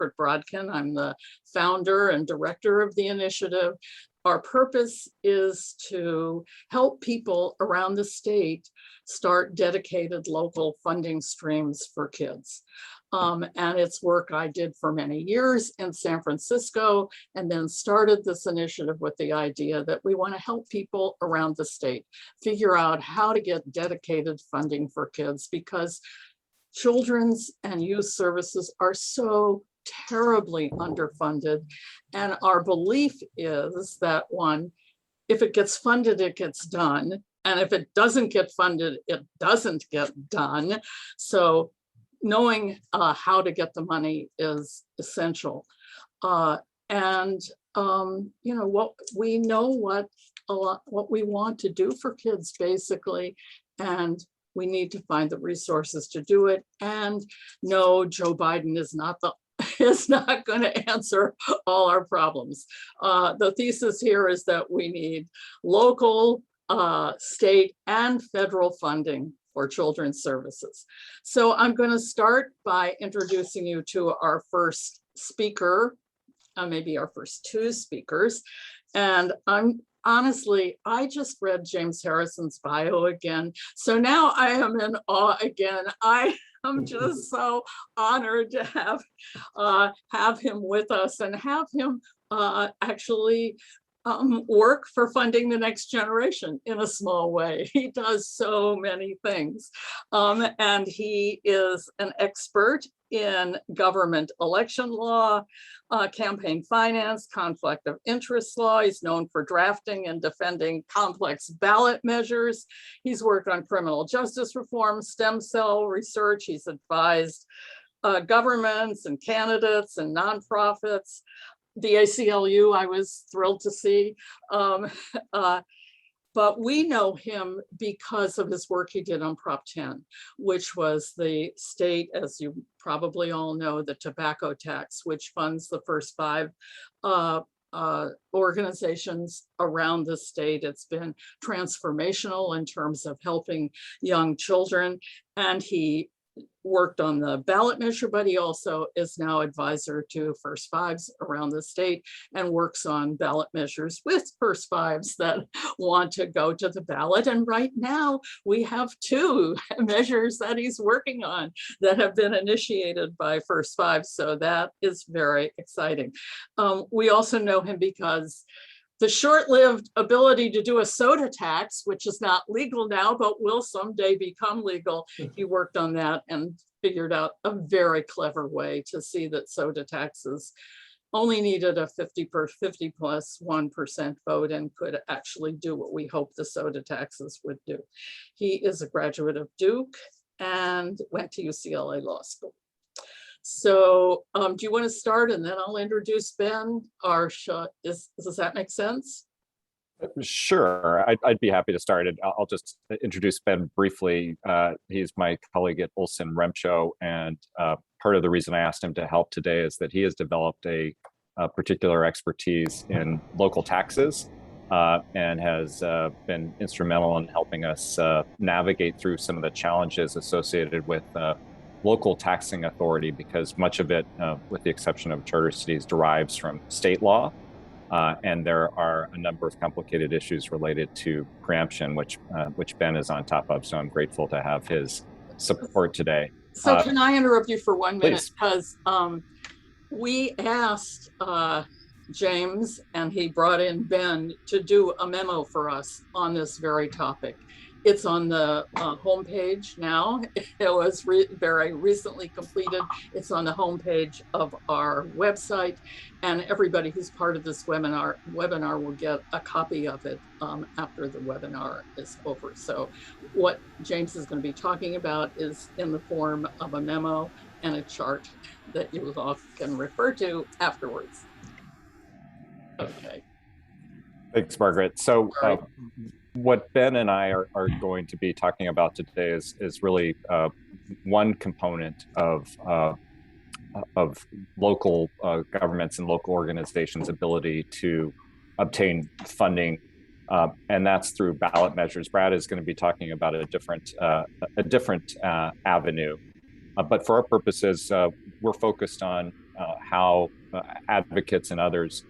Margaret Brodkin. I'm the founder and director of the initiative. Our purpose is to help people around the state start dedicated local funding streams for kids. And it's work I did for many years in San Francisco, and then started this initiative with the idea that we want to help people around the state figure out how to get dedicated funding for kids, because children's and youth services are so terribly underfunded. And our belief is that, one, if it gets funded, it gets done. And if it doesn't get funded, it doesn't get done. So knowing how to get the money is essential. And you know, what we want to do for kids, basically, and we need to find the resources to do it. And no, Joe Biden is not going to answer all our problems. The thesis here is that we need local, state, and federal funding for children's services. So I'm going to start by introducing you to our first speaker, maybe our first two speakers. And honestly, I just read James Harrison's bio again. So now I am in awe again. I am just so honored to have him with us and have him actually work for funding the next generation in a small way. He does so many things. And he is an expert in government election law, campaign finance, conflict of interest law. He's known for drafting and defending complex ballot measures. He's worked on criminal justice reform, stem cell research. He's advised governments and candidates and nonprofits. The ACLU, I was thrilled to see. But we know him because of his work he did on Prop 10, which was the state, as you probably all know, the tobacco tax, which funds the first 5 organizations around the state. It's been transformational in terms of helping young children. And he worked on the ballot measure, but he also is now advisor to First Fives around the state and works on ballot measures with First Fives that want to go to the ballot. And right now we have 2 measures that he's working on that have been initiated by First Fives. So that is very exciting. We also know him because the short-lived ability to do a soda tax, which is not legal now, but will someday become legal. He worked on that and figured out a very clever way to see that soda taxes only needed a 50 plus 1% vote and could actually do what we hope the soda taxes would do. He is a graduate of Duke and went to UCLA Law School. So do you want to start and then I'll introduce Ben? Or does that make sense? Sure, I'd be happy to start. I'll just introduce Ben briefly. He's my colleague at Olson Remcho, and part of the reason I asked him to help today is that he has developed a particular expertise in local taxes and has been instrumental in helping us navigate through some of the challenges associated with local taxing authority, because much of it, with the exception of charter cities, derives from state law. And there are a number of complicated issues related to preemption, which Ben is on top of. So I'm grateful to have his support today. So can I interrupt you for 1 minute? Please. Because we asked James, and he brought in Ben to do a memo for us on this very topic. It's on the homepage now. It was very recently completed. It's on the homepage of our website, and everybody who's part of this webinar will get a copy of it after the webinar is over. So what James is going to be talking about is in the form of a memo and a chart that you all can refer to afterwards. Okay. Thanks, Margaret. So what Ben and I are going to be talking about today is really one component of local governments and local organizations' ability to obtain funding, and that's through ballot measures. Brad is going to be talking about a different avenue, but for our purposes, we're focused on how advocates and others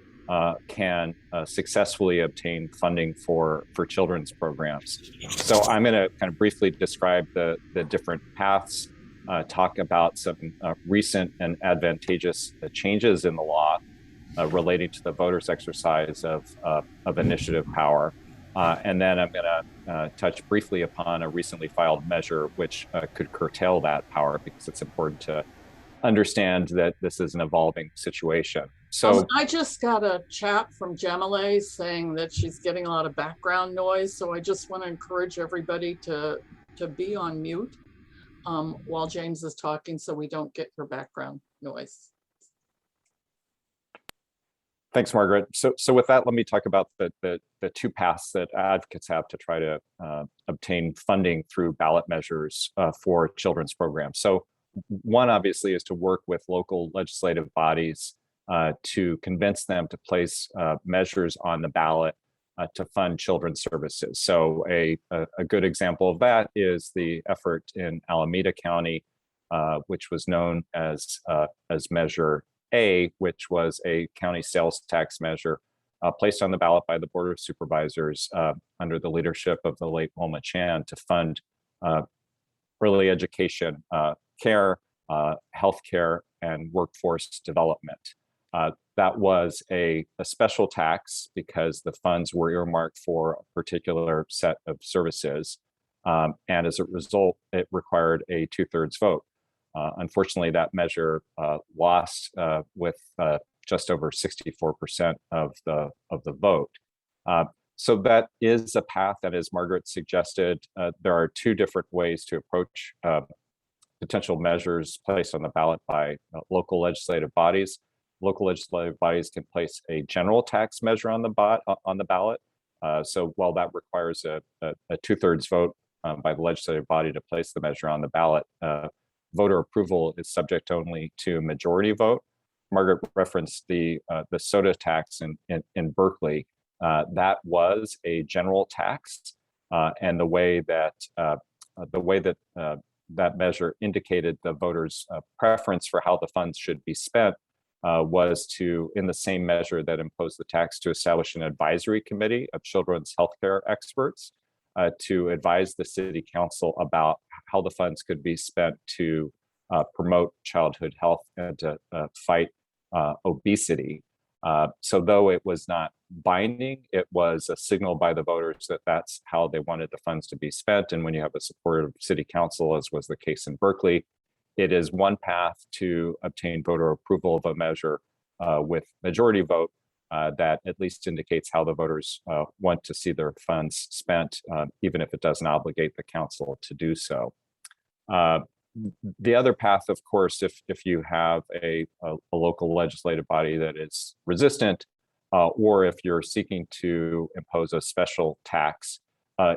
can successfully obtain funding for children's programs. So I'm going to kind of briefly describe the different paths, talk about some recent and advantageous changes in the law relating to the voters' exercise of initiative power. And then I'm going to touch briefly upon a recently filed measure which could curtail that power, because it's important to understand that this is an evolving situation. So I just got a chat from Jamile saying that she's getting a lot of background noise. So I just want to encourage everybody to be on mute while James is talking, so we don't get her background noise. thanks, Margaret. So with that, let me talk about the two paths that advocates have to try to obtain funding through ballot measures for children's programs. So one, obviously, is to work with local legislative bodies to convince them to place measures on the ballot to fund children's services. So a good example of that is the effort in Alameda County, which was known as Measure A, which was a county sales tax measure placed on the ballot by the Board of Supervisors under the leadership of the late Wilma Chan to fund early education, care, healthcare, and workforce development. That was a special tax because the funds were earmarked for a particular set of services. And as a result, it required a 2/3 vote. Unfortunately, that measure lost with just over 64% of the vote. So that is a path that, as Margaret suggested, there are two different ways to approach potential measures placed on the ballot by local legislative bodies. Local legislative bodies can place a general tax measure on the ballot. So while that requires a 2/3 vote by the legislative body to place the measure on the ballot, voter approval is subject only to majority vote. Margaret referenced the soda tax in Berkeley. That was a general tax, and the way that that measure indicated the voters' preference for how the funds should be spent was to, in the same measure that imposed the tax, to establish an advisory committee of children's healthcare experts to advise the city council about how the funds could be spent to promote childhood health and to fight obesity. So though it was not binding, it was a signal by the voters that that's how they wanted the funds to be spent. And when you have a supportive city council, as was the case in Berkeley, it is one path to obtain voter approval of a measure with majority vote that at least indicates how the voters want to see their funds spent, even if it doesn't obligate the council to do so. The other path, of course, if you have a local legislative body that is resistant, or if you're seeking to impose a special tax,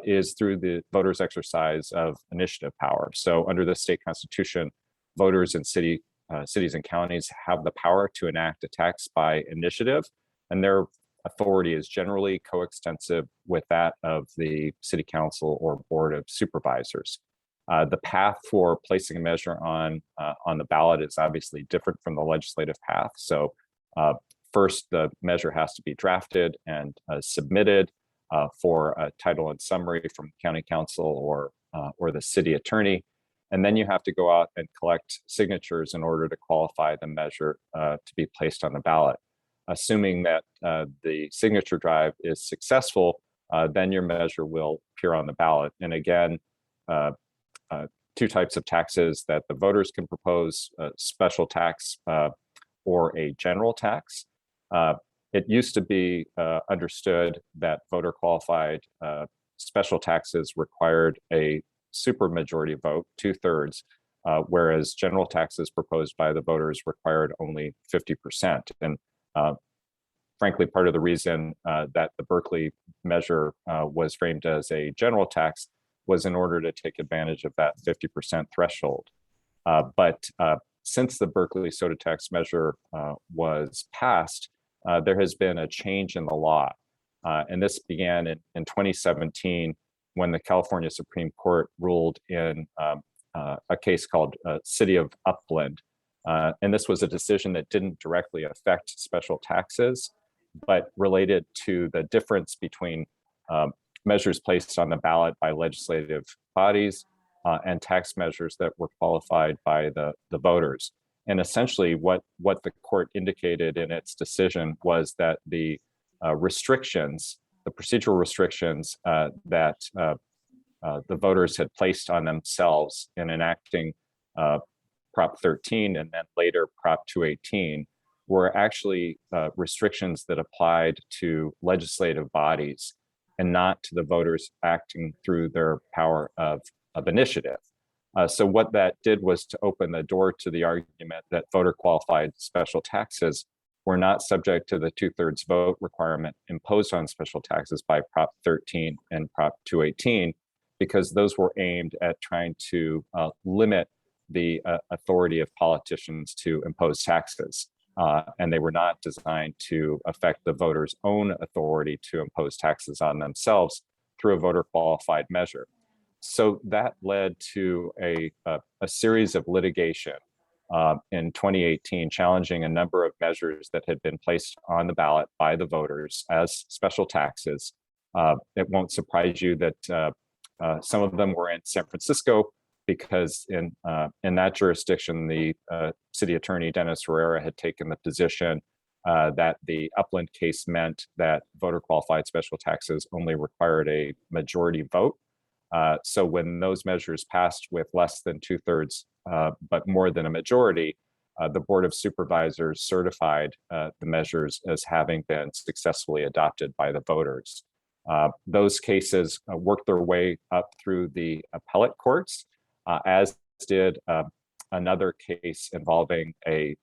is through the voters' exercise of initiative power. So under the state constitution, voters in cities and counties have the power to enact a tax by initiative, and their authority is generally coextensive with that of the city council or board of supervisors. The path for placing a measure on the ballot is obviously different from the legislative path. So first, the measure has to be drafted and submitted for a title and summary from county council or the city attorney. And then you have to go out and collect signatures in order to qualify the measure to be placed on the ballot. Assuming that the signature drive is successful, then your measure will appear on the ballot. And again, two types of taxes that the voters can propose: a special tax or a general tax. It used to be understood that voter qualified special taxes required a supermajority vote, 2/3, whereas general taxes proposed by the voters required only 50%. And frankly, part of the reason that the Berkeley measure was framed as a general tax was in order to take advantage of that 50% threshold. But since the Berkeley soda tax measure was passed, there has been a change in the law. And this began in 2017 when the California Supreme Court ruled in a case called City of Upland, And this was a decision that didn't directly affect special taxes, but related to the difference between measures placed on the ballot by legislative bodies and tax measures that were qualified by the voters. And essentially what the court indicated in its decision was that the restrictions, the procedural restrictions that the voters had placed on themselves in enacting Prop 13 and then later Prop 218 were actually restrictions that applied to legislative bodies and not to the voters acting through their power of initiative. So what that did was to open the door to the argument that voter qualified special taxes were not subject to the 2/3 vote requirement imposed on special taxes by Prop 13 and Prop 218, because those were aimed at trying to limit the authority of politicians to impose taxes. And they were not designed to affect the voters' own authority to impose taxes on themselves through a voter qualified measure. So that led to a series of litigation in 2018, challenging a number of measures that had been placed on the ballot by the voters as special taxes. It won't surprise you that some of them were in San Francisco, because in that jurisdiction, the city attorney, Dennis Herrera, had taken the position that the Upland case meant that voter qualified special taxes only required a majority vote. So when those measures passed with less than 2/3, but more than a majority, the Board of Supervisors certified the measures as having been successfully adopted by the voters. Those cases worked their way up through the appellate courts, as did another case involving a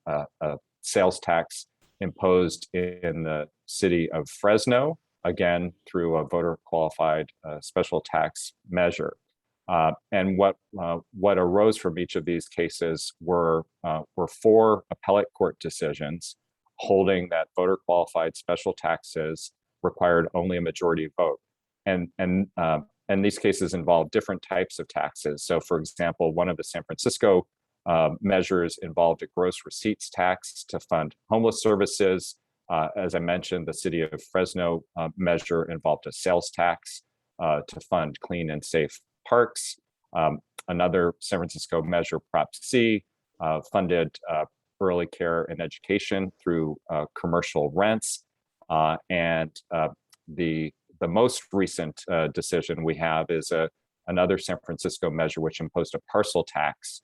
sales tax imposed in the city of Fresno, again through a voter qualified special tax measure. And what arose from each of these cases were 4 appellate court decisions holding that voter qualified special taxes required only a majority vote. And these cases involve different types of taxes. So for example, one of the San Francisco measures involved a gross receipts tax to fund homeless services. As I mentioned, the city of Fresno measure involved a sales tax to fund clean and safe parks. Another San Francisco measure, Prop C, funded early care and education through commercial rents. And the most recent decision we have is another San Francisco measure which imposed a parcel tax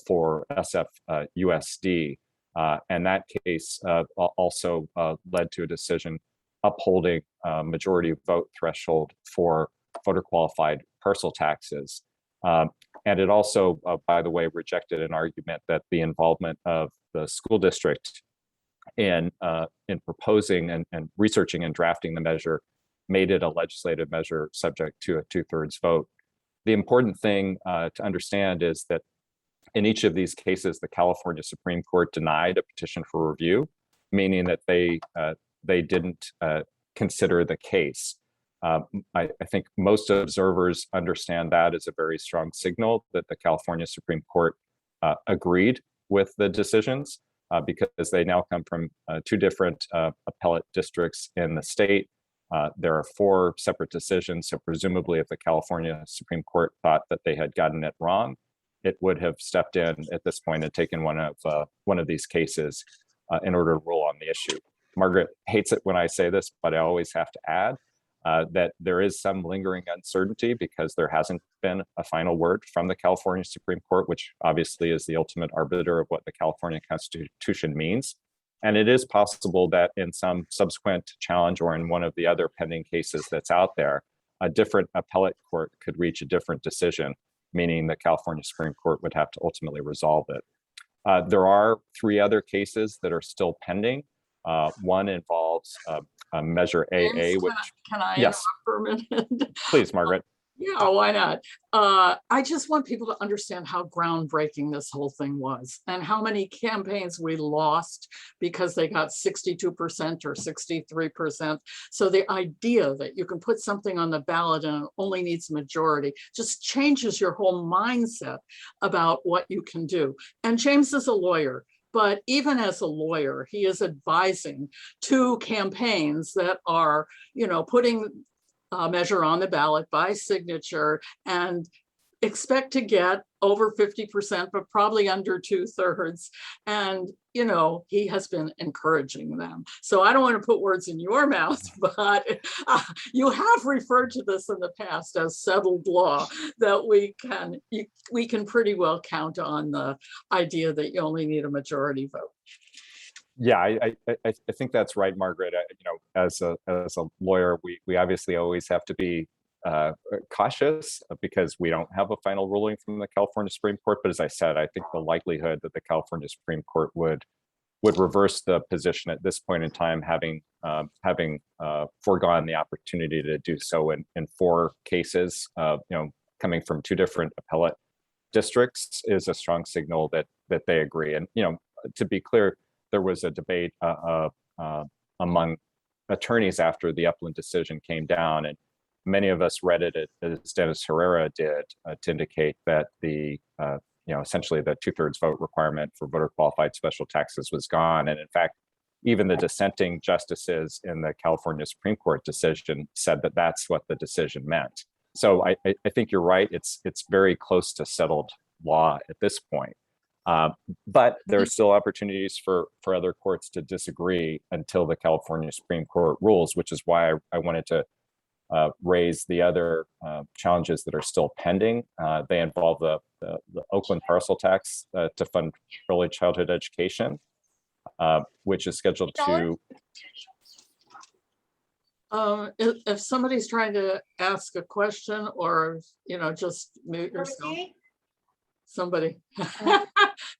for SFUSD. And that case also led to a decision upholding majority vote threshold for voter qualified parcel taxes. And it also, by the way, rejected an argument that the involvement of the school district in proposing and researching and drafting the measure made it a legislative measure subject to a 2/3 vote. The important thing to understand is that in each of these cases, the California Supreme Court denied a petition for review, meaning that they didn't consider the case. I think most observers understand that as a very strong signal that the California Supreme Court agreed with the decisions because they now come from 2 different appellate districts in the state. There are 4 separate decisions, so presumably if the California Supreme Court thought that they had gotten it wrong, it would have stepped in at this point and taken one of these cases in order to rule on the issue. Margaret hates it when I say this, but I always have to add that there is some lingering uncertainty because there hasn't been a final word from the California Supreme Court, which obviously is the ultimate arbiter of what the California Constitution means. And it is possible that in some subsequent challenge or in one of the other pending cases that's out there, a different appellate court could reach a different decision, meaning the California Supreme Court would have to ultimately resolve it. There are 3 other cases that are still pending. One involves Measure AA, which Can I yes, interrupt for a minute? please, Margaret. Yeah, why not? I just want people to understand how groundbreaking this whole thing was and how many campaigns we lost because they got 62% or 63%. So the idea that you can put something on the ballot and it only needs majority just changes your whole mindset about what you can do. And James is a lawyer. But even as a lawyer, he is advising two campaigns that are, putting measure on the ballot by signature and expect to get over 50%, but probably under 2/3. And, he has been encouraging them. So I don't want to put words in your mouth, but you have referred to this in the past as settled law, that we can pretty well count on the idea that you only need a majority vote. Yeah, I think that's right, Margaret. As a lawyer, we obviously always have to be cautious because we don't have a final ruling from the California Supreme Court. But as I said, I think the likelihood that the California Supreme Court would reverse the position at this point in time, having foregone the opportunity to do so in four cases, coming from two different appellate districts, is a strong signal that they agree. And to be clear, there was a debate among attorneys after the Upland decision came down, and many of us read it as Dennis Herrera did, to indicate that essentially the 2/3 vote requirement for voter qualified special taxes was gone. And in fact, even the dissenting justices in the California Supreme Court decision said that that's what the decision meant. So I think you're right. It's very close to settled law at this point. But there are still opportunities for other courts to disagree until the California Supreme Court rules, which is why I wanted to raise the other challenges that are still pending. They involve the Oakland parcel tax to fund early childhood education, which is scheduled to. If somebody's trying to ask a question, or just mute yourself. Somebody.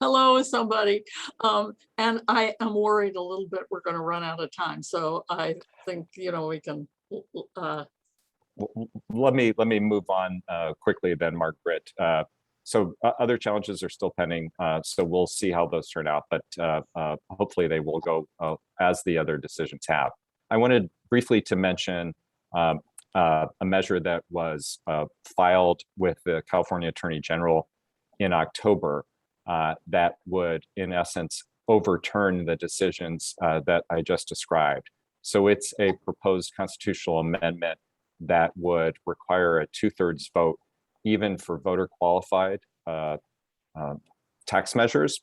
Hello, somebody. And I am worried a little bit we're going to run out of time. So I think we can. Let me move on quickly then, Margaret. So other challenges are still pending. So we'll see how those turn out, but hopefully they will go as the other decisions have. I wanted briefly to mention a measure that was filed with the California Attorney General in October that would, in essence, overturn the decisions that I just described. So it's a proposed constitutional amendment that would require a 2/3 vote, even for voter qualified tax measures.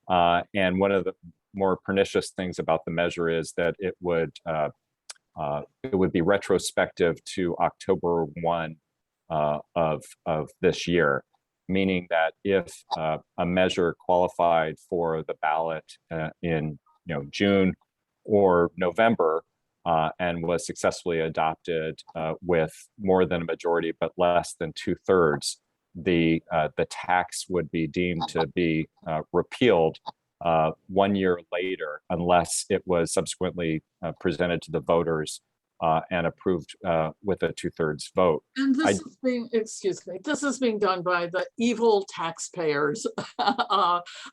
And one of the more pernicious things about the measure is that it would be retrospective to October 1 of this year, meaning that if a measure qualified for the ballot in June or November and was successfully adopted with more than a majority but less than 2/3, the tax would be deemed to be repealed 1 year later, unless it was subsequently presented to the voters and approved with a 2/3 vote. And this is being, excuse me, this is being done by the evil taxpayers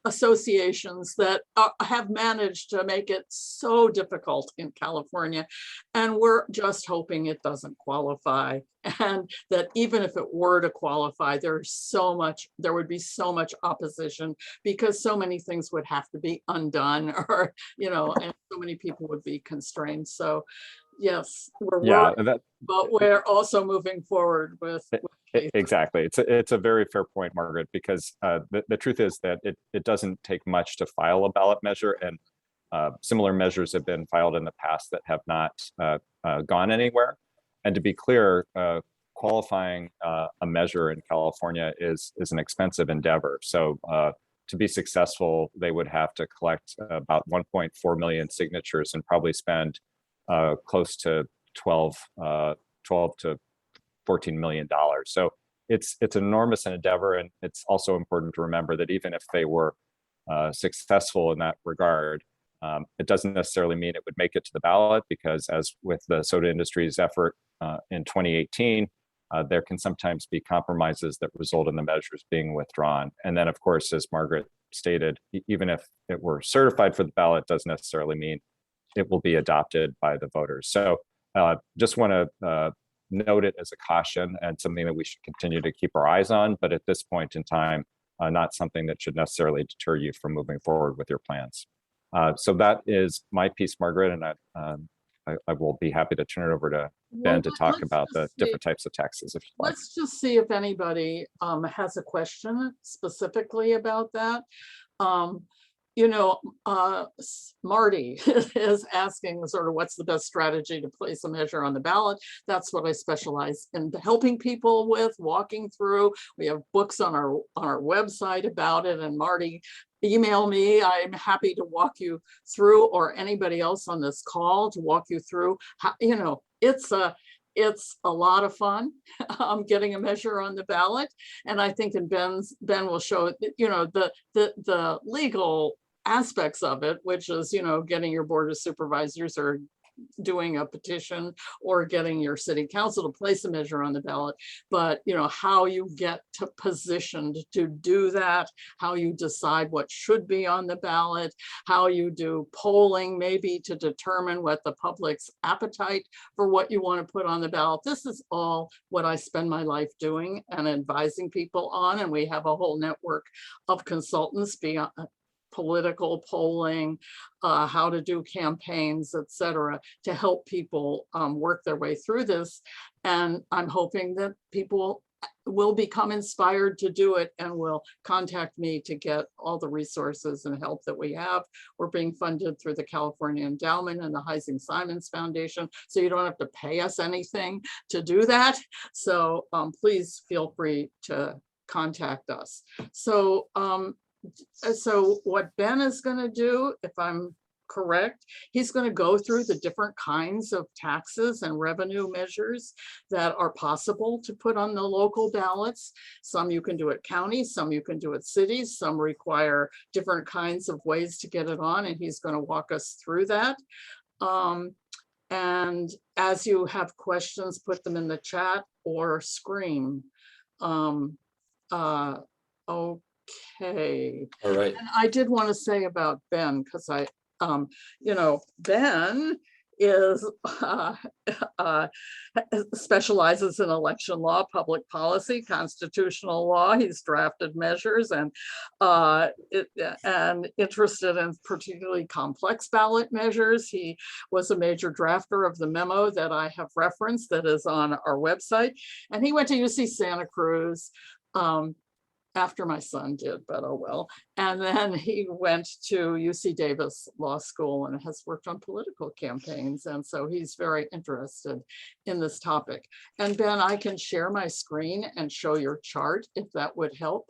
associations that have managed to make it so difficult in California. And we're just hoping it doesn't qualify. And that even if it were to qualify, there would be so much opposition because so many things would have to be undone, or, and so many people would be constrained. So yes, we're worried, but we're also moving forward with exactly. It's a very fair point, Margaret, because the truth is that it doesn't take much to file a ballot measure, and similar measures have been filed in the past that have not gone anywhere. And to be clear, qualifying a measure in California is an expensive endeavor. So to be successful, they would have to collect about 1.4 million signatures and probably spend close to 12 to $14 million. So it's an enormous endeavor, and it's also important to remember that even if they were successful in that regard, it doesn't necessarily mean it would make it to the ballot, because as with the soda industry's effort in 2018, there can sometimes be compromises that result in the measures being withdrawn. And then, of course, as Margaret stated, even if it were certified for the ballot, doesn't necessarily mean it will be adopted by the voters. So just want to note it as a caution and something that we should continue to keep our eyes on, but at this point in time, not something that should necessarily deter you from moving forward with your plans. So that is my piece, Margaret, and I will be happy to turn it over to Ben to talk about the different types of taxes if you'd like. Let's just see if anybody has a question specifically about that. You know, Marty is asking sort of what's the best strategy to place a measure on the ballot. That's what I specialize in helping people with, walking through. We have books on our website about it, and Marty, email me. I'm happy to walk you through, or anybody else on this call to walk you through how, you know, it's a lot of fun getting a measure on the ballot. And I think Ben will show, you know, the legal aspects of it, which is, you know, getting your board of supervisors or doing a petition or getting your city council to place a measure on the ballot. But, you know, how you get to positioned to do that, how you decide what should be on the ballot, how you do polling maybe to determine what the public's appetite for what you want to put on the ballot. This is all what I spend my life doing and advising people on. And we have a whole network of consultants beyond political polling, how to do campaigns, etc., to help people work their way through this. And I'm hoping that people will become inspired to do it and will contact me to get all the resources and help that we have. We're being funded through the California Endowment and the Heising Simons Foundation, so you don't have to pay us anything to do that. So please feel free to contact us. So what Ben is going to do, if I'm correct, he's going to go through the different kinds of taxes and revenue measures that are possible to put on the local ballots. Some you can do at counties, some you can do at cities, some require different kinds of ways to get it on, and he's going to walk us through that. And as you have questions, put them in the chat or scream. Okay. All right. And I did want to say about Ben, because you know, Ben is specializes in election law, public policy, constitutional law. He's drafted measures and interested in particularly complex ballot measures. He was a major drafter of the memo that I have referenced that is on our website. And he went to UC Santa Cruz. After my son did, but oh well. And then he went to UC Davis Law School and has worked on political campaigns. And so he's very interested in this topic. And Ben, I can share my screen and show your chart if that would help.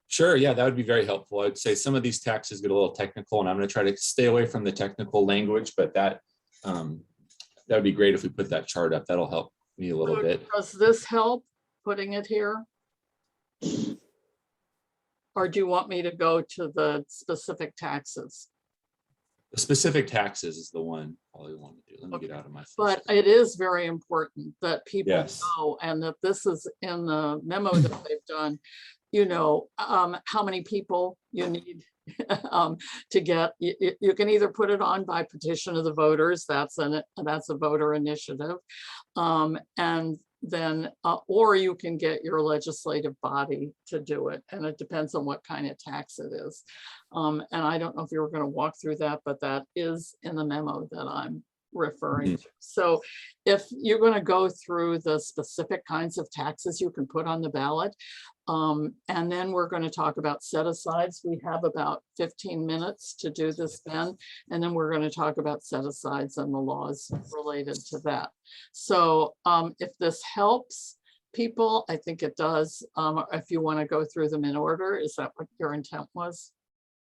Sure, yeah, that would be very helpful. I'd say some of these taxes get a little technical, and I'm going to try to stay away from the technical language, but that would be great if we put that chart up. That'll help me a little bit. Does this help, putting it here? Or do you want me to go to the specific taxes? The specific taxes is the one probably want to do. Let me get out of my. But it is very important that people Yes. know, and that this is in the memo that they've done, you know, how many people you need to get. You can either put it on by petition of the voters. That's a voter initiative. And then, or you can get your legislative body to do it. And it depends on what kind of tax it is. And I don't know if you were going to walk through that, but that is in the memo that I'm referring to. So if you're going to go through the specific kinds of taxes you can put on the ballot, and then we're going to talk about set-asides. We have about 15 minutes to do this then, and then we're going to talk about set-asides and the laws related to that. So if this helps people, I think it does. If you want to go through them in order, is that what your intent was?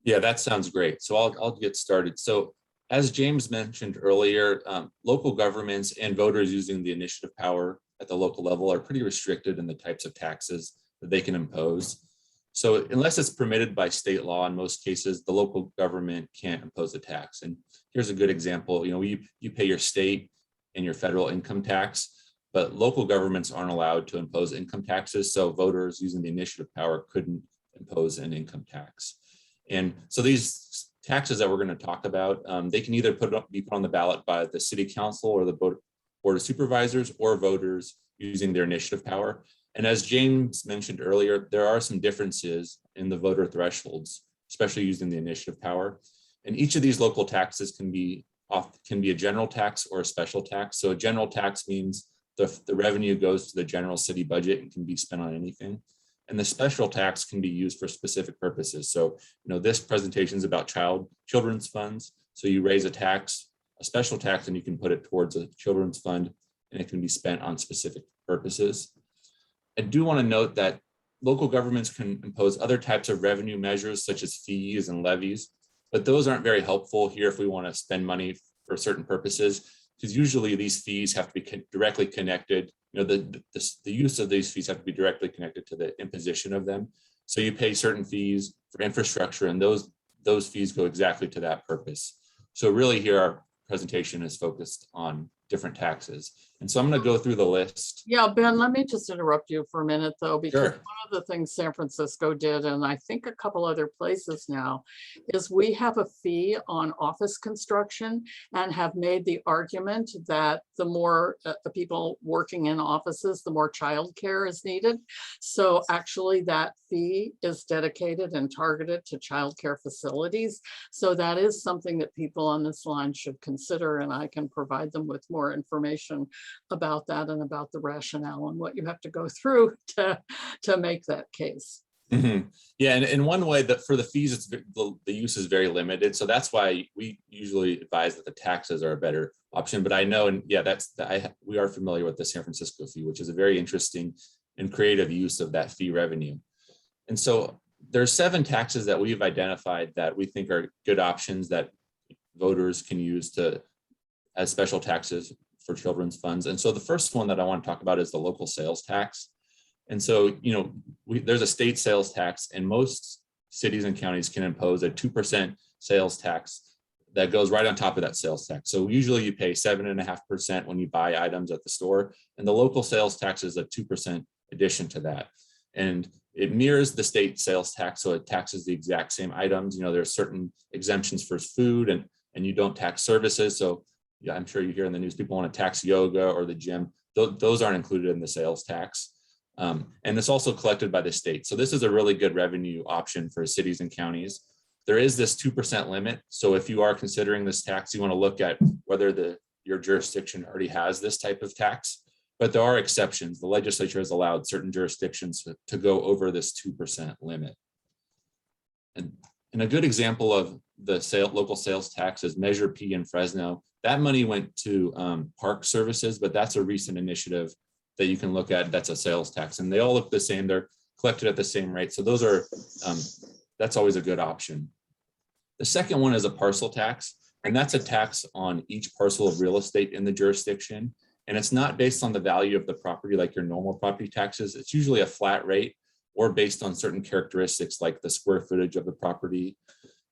Yeah, that sounds great. So I'll get started. So as James mentioned earlier, local governments and voters using the initiative power at the local level are pretty restricted in the types of taxes that they can impose. So unless it's permitted by state law, in most cases, the local government can't impose a tax. And here's a good example. You know, you pay your state and your federal income tax. but local governments aren't allowed to impose income taxes. So voters using the initiative power couldn't impose an income tax. And so these taxes that we're going to talk about, they can either be put on the ballot by the city council or the board of supervisors, or voters using their initiative power. And as James mentioned earlier, there are some differences in the voter thresholds, especially using the initiative power. And each of these local taxes can be a general tax or a special tax. So a general tax means the revenue goes to the general city budget and can be spent on anything. And the special tax can be used for specific purposes. So, this presentation is about children's funds. So you raise a special tax, and you can put it towards a children's fund, and it can be spent on specific purposes. I do want to note that local governments can impose other types of revenue measures, such as fees and levies, but those aren't very helpful here if we want to spend money for certain purposes, because usually these fees have to be directly connected. The use of these fees have to be directly connected to the imposition of them. So you pay certain fees for infrastructure, and those fees go exactly to that purpose. So really here our presentation is focused on different taxes. And so I'm going to go through the list. Yeah, Ben, let me just interrupt you for a minute though, because Sure. one of the things San Francisco did, and I think a couple other places now, is we have a fee on office construction and have made the argument that the more the people working in offices, the more childcare is needed. So actually that fee is dedicated and targeted to childcare facilities. So that is something that people on this line should consider, and I can provide them with more information about that and about the rationale and what you have to go through to make that case. Mm-hmm. Yeah, and one way that for the fees, it's the use is very limited. So that's why we usually advise that the taxes are a better option. But I know, and yeah, we are familiar with the San Francisco fee, which is a very interesting and creative use of that fee revenue. And so there's 7 taxes that we've identified that we think are good options that voters can use as special taxes for children's funds. And so the first one that I want to talk about is the local sales tax. And so, there's a state sales tax, and most cities and counties can impose a 2% sales tax that goes right on top of that sales tax. So usually you pay 7.5% when you buy items at the store, and the local sales tax is a 2% addition to that. And it mirrors the state sales tax, so it taxes the exact same items. There are certain exemptions for food, and you don't tax services. So yeah, I'm sure you hear in the news, people want to tax yoga or the gym. Those aren't included in the sales tax. And it's also collected by the state. So this is a really good revenue option for cities and counties. There is this 2% limit. So if you are considering this tax, you want to look at whether your jurisdiction already has this type of tax. But there are exceptions. The legislature has allowed certain jurisdictions to go over this 2% limit. And a good example of the local sales tax is Measure P in Fresno. That money went to park services, but that's a recent initiative that you can look at. That's a sales tax, and they all look the same. They're collected at the same rate. So that's always a good option. The second one is a parcel tax, and that's a tax on each parcel of real estate in the jurisdiction. And it's not based on the value of the property like your normal property taxes. It's usually a flat rate or based on certain characteristics like the square footage of the property.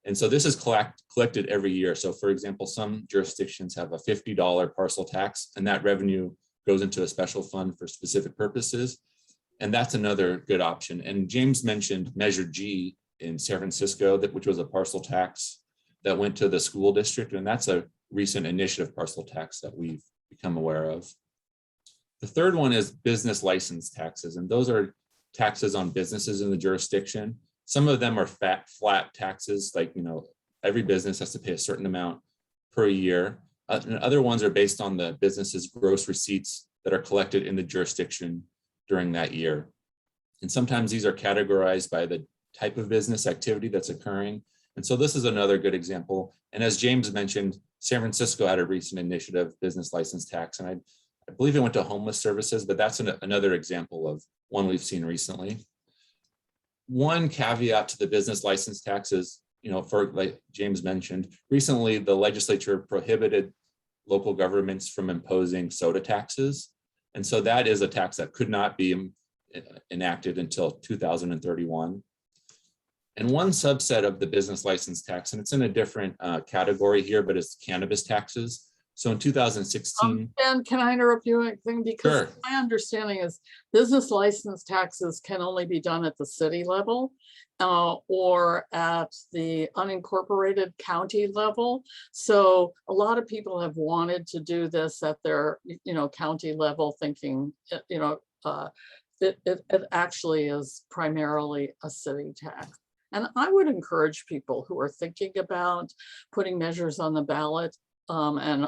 And so this is collected every year. So for example, some jurisdictions have a $50 parcel tax, and that revenue goes into a special fund for specific purposes. And that's another good option. And James mentioned Measure G in San Francisco, which was a parcel tax that went to the school district. And that's a recent initiative parcel tax that we've become aware of. The third one is business license taxes. And those are taxes on businesses in the jurisdiction. Some of them are flat taxes, like, every business has to pay a certain amount per year. And other ones are based on the business's gross receipts that are collected in the jurisdiction during that year. And sometimes these are categorized by the type of business activity that's occurring. And so this is another good example. And as James mentioned, San Francisco had a recent initiative, business license tax, and I believe it went to homeless services, but that's another example of one we've seen recently. One caveat to the business license tax is, like James mentioned, recently the legislature prohibited local governments from imposing soda taxes. And so that is a tax that could not be enacted until 2031. And one subset of the business license tax, and it's in a different category here, but it's cannabis taxes. So in 2016, Ben, can I interrupt you a thing? Because Sure. my understanding is business license taxes can only be done at the city level or at the unincorporated county level. So a lot of people have wanted to do this at their, county level, thinking, it actually is primarily a city tax. And I would encourage people who are thinking about putting measures on the ballot and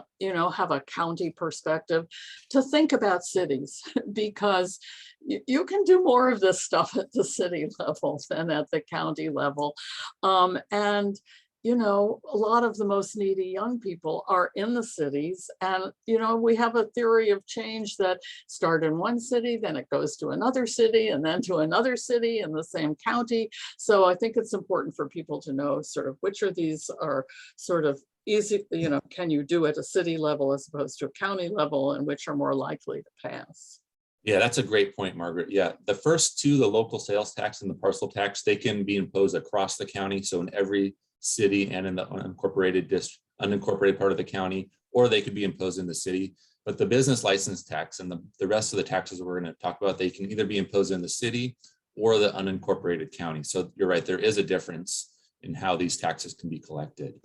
have a county perspective to think about cities because you can do more of this stuff at the city level than at the county level. And a lot of the most needy young people are in the cities. And, we have a theory of change that starts in one city, then it goes to another city, and then to another city in the same county. So I think it's important for people to know sort of which of these are sort of easy, can you do at a city level as opposed to a county level, and which are more likely to pass. yeah, that's a great point, Margaret. Yeah, the first two, the local sales tax and the parcel tax, they can be imposed across the county. So in every city and in the unincorporated part of the county, or they could be imposed in the city. But the business license tax and the rest of the taxes we're going to talk about, they can either be imposed in the city or the unincorporated county. So you're right, there is a difference in how these taxes can be collected.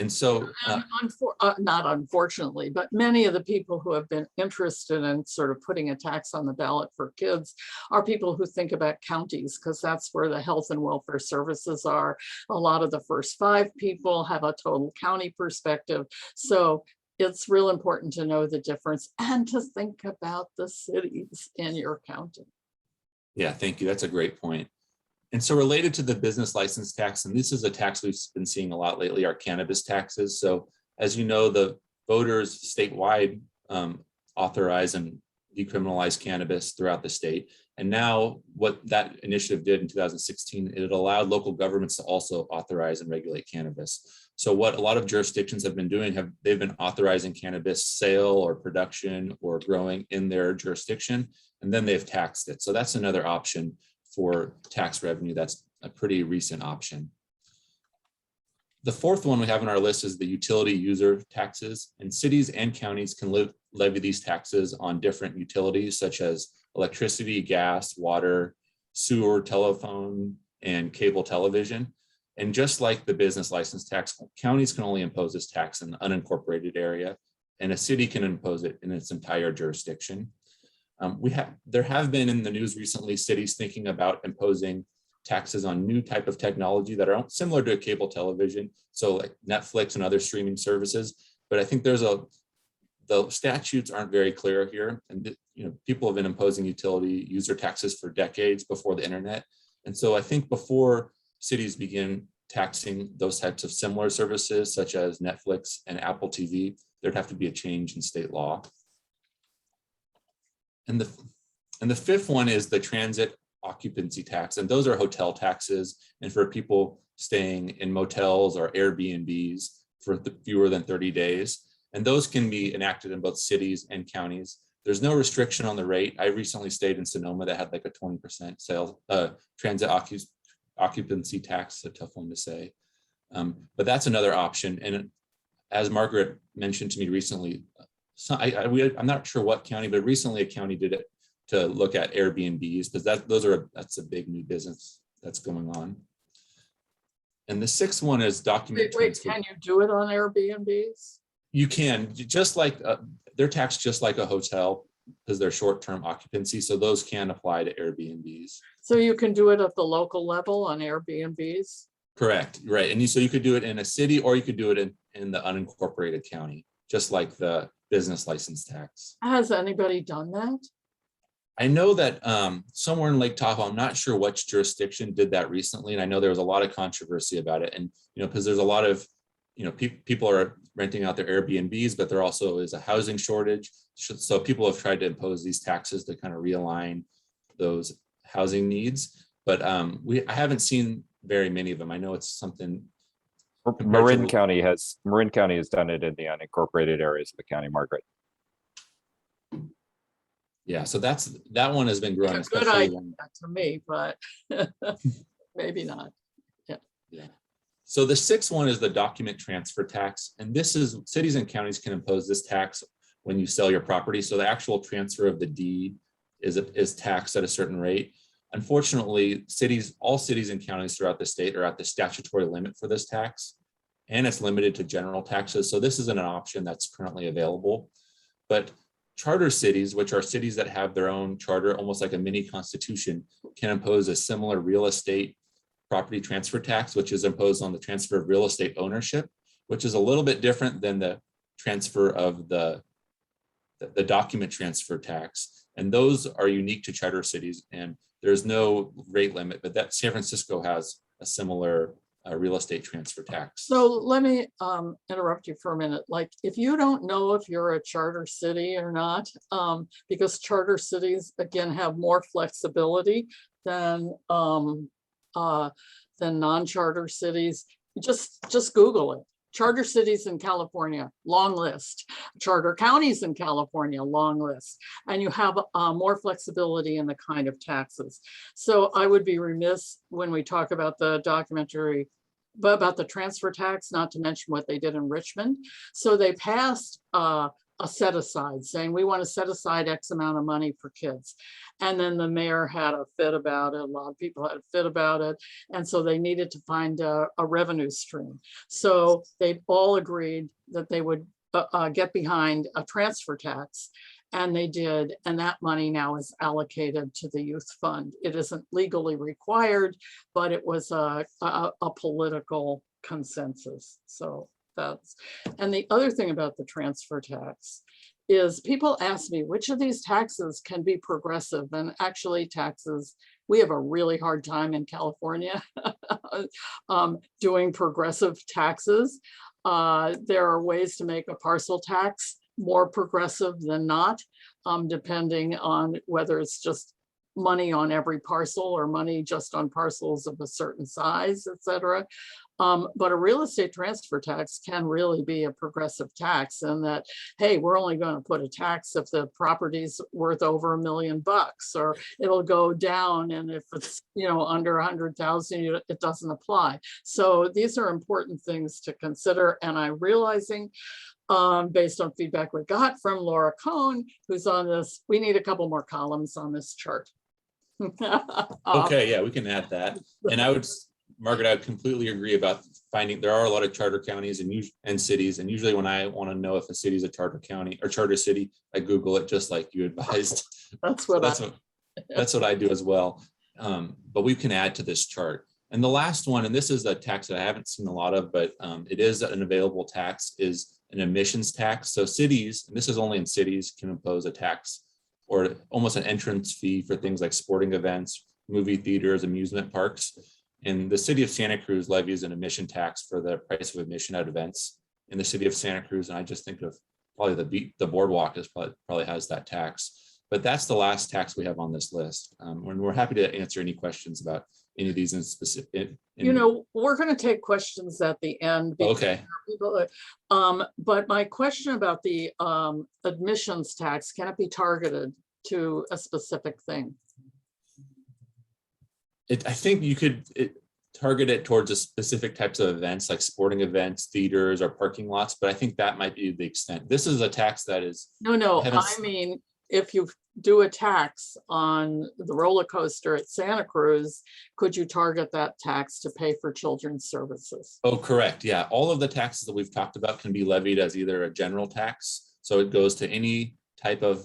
And so, not unfortunately, but many of the people who have been interested in sort of putting a tax on the ballot for kids are people who think about counties, because that's where the health and welfare services are. A lot of the first 5 people have a total county perspective. So it's real important to know the difference and to think about the cities in your county. yeah, thank you. That's a great point. And so related to the business license tax, and this is a tax we've been seeing a lot lately, are cannabis taxes. So as you know, the voters statewide authorize and decriminalize cannabis throughout the state. And now what that initiative did in 2016, it allowed local governments to also authorize and regulate cannabis. So what a lot of jurisdictions have been doing, they've been authorizing cannabis sale or production or growing in their jurisdiction, and then they've taxed it. So that's another option for tax revenue. That's a pretty recent option. The fourth one we have on our list is the utility user taxes, and cities and counties can levy these taxes on different utilities such as electricity, gas, water, sewer, telephone, and cable television. And just like the business license tax, counties can only impose this tax in the unincorporated area, and a city can impose it in its entire jurisdiction. There have been in the news recently cities thinking about imposing taxes on new type of technology that are similar to cable television, so like Netflix and other streaming services. But I think the statutes aren't very clear here, and people have been imposing utility user taxes for decades before the internet. And so I think before cities begin taxing those types of similar services, such as Netflix and Apple TV, there'd have to be a change in state law. And the fifth one is the transit occupancy tax, and those are hotel taxes, and for people staying in motels or Airbnbs for fewer than 30 days. And those can be enacted in both cities and counties. There's no restriction on the rate. I recently stayed in Sonoma that had like a 20% transit occupancy tax, a tough one to say. But that's another option. And as Margaret mentioned to me recently, I'm not sure what county, but recently a county did it to look at Airbnbs, because that's a big new business that's going on. And the sixth one is document transfer. Can you do it on Airbnbs? You can, just like they're taxed just like a hotel because they're short-term occupancy. So those can apply to Airbnbs. So you can do it at the local level on Airbnbs? Correct, right. And so you could do it in a city, or you could do it in the unincorporated county, just like the business license tax. Has anybody done that? I know that somewhere in Lake Tahoe, I'm not sure which jurisdiction did that recently. And I know there was a lot of controversy about it. And, because there's a lot of, people are renting out their Airbnbs, but there also is a housing shortage. So people have tried to impose these taxes to kind of realign those housing needs. But I haven't seen very many of them. I know it's something. Marin County has done it in the unincorporated areas of the county, Margaret. Yeah, so that one has been growing. It's a good idea to me, but maybe not. Yeah. So the sixth one is the document transfer tax. And this is, cities and counties can impose this tax when you sell your property. So the actual transfer of the deed is taxed at a certain rate. Unfortunately, all cities and counties throughout the state are at the statutory limit for this tax, and it's limited to general taxes. So this isn't an option that's currently available. But charter cities, which are cities that have their own charter, almost like a mini constitution, can impose a similar real estate property transfer tax, which is imposed on the transfer of real estate ownership, which is a little bit different than the transfer of the document transfer tax. And those are unique to charter cities, and there's no rate limit, but that San Francisco has a similar real estate transfer tax. So let me interrupt you for a minute. Like, if you don't know if you're a charter city or not, because charter cities, again, have more flexibility than non-charter cities, just Google it. Charter cities in California, long list. Charter counties in California, long list. And you have more flexibility in the kind of taxes. So I would be remiss when we talk about the documentary, but about the transfer tax, not to mention what they did in Richmond. So they passed a set aside saying, we want to set aside X amount of money for kids. And then the mayor had a fit about it. A lot of people had a fit about it. And so they needed to find a revenue stream. So they all agreed that they would get behind a transfer tax. And they did. And that money now is allocated to the youth fund. It isn't legally required, but it was a political consensus. So that's, and the other thing about the transfer tax is people ask me which of these taxes can be progressive, and actually taxes, we have a really hard time in California doing progressive taxes. There are ways to make a parcel tax more progressive than not, depending on whether it's just money on every parcel or money just on parcels of a certain size, et cetera. But a real estate transfer tax can really be a progressive tax, in that, hey, we're only going to put a tax if the property's worth over $1 million, or it'll go down, and if it's, you know, under 100,000, it doesn't apply. So these are important things to consider, and I'm realizing, based on feedback we got from Laura Cohn, who's on this, we need a couple more columns on this chart. Okay, yeah, we can add that. And I would, Margaret, I would completely agree about finding, there are a lot of charter counties and cities, and usually when I want to know if a city is a charter county or charter city, I Google it just like you advised. That's what that's what I do as well. But we can add to this chart. And the last one, and this is a tax that I haven't seen a lot of, but it is an available tax, is an emissions tax. So cities, and this is only in cities, can impose a tax or almost an entrance fee for things like sporting events, movie theaters, amusement parks. And the city of Santa Cruz levies an emission tax for the price of admission at events in the city of Santa Cruz. And I just think of probably the boardwalk is probably has that tax. But that's the last tax we have on this list. And we're happy to answer any questions about any of these in specific. You know, we're going to take questions at the end. Okay. People, but my question about the admissions tax, can it be targeted to a specific thing? I think you could target it towards a specific types of events, like sporting events, theaters, or parking lots. But I think that might be the extent. This is a tax that is. No, I mean, if you do a tax on the roller coaster at Santa Cruz, could you target that tax to pay for children's services? Oh, correct. Yeah. All of the taxes that we've talked about can be levied as either a general tax. So it goes to any type of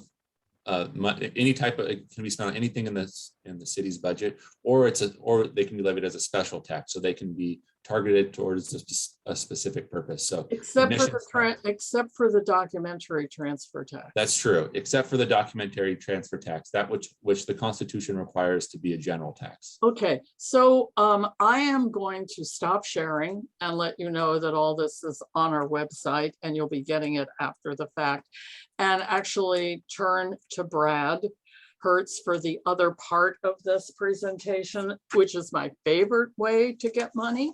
it can be spent on anything in the city's budget, or they can be levied as a special tax. So they can be targeted towards a specific purpose. So except for the documentary transfer tax. That's true, except for the documentary transfer tax, that which the Constitution requires to be a general tax. Okay, so I am going to stop sharing and let you know that all this is on our website, and you'll be getting it after the fact, and actually turn to Brad Hertz for the other part of this presentation, which is my favorite way to get money,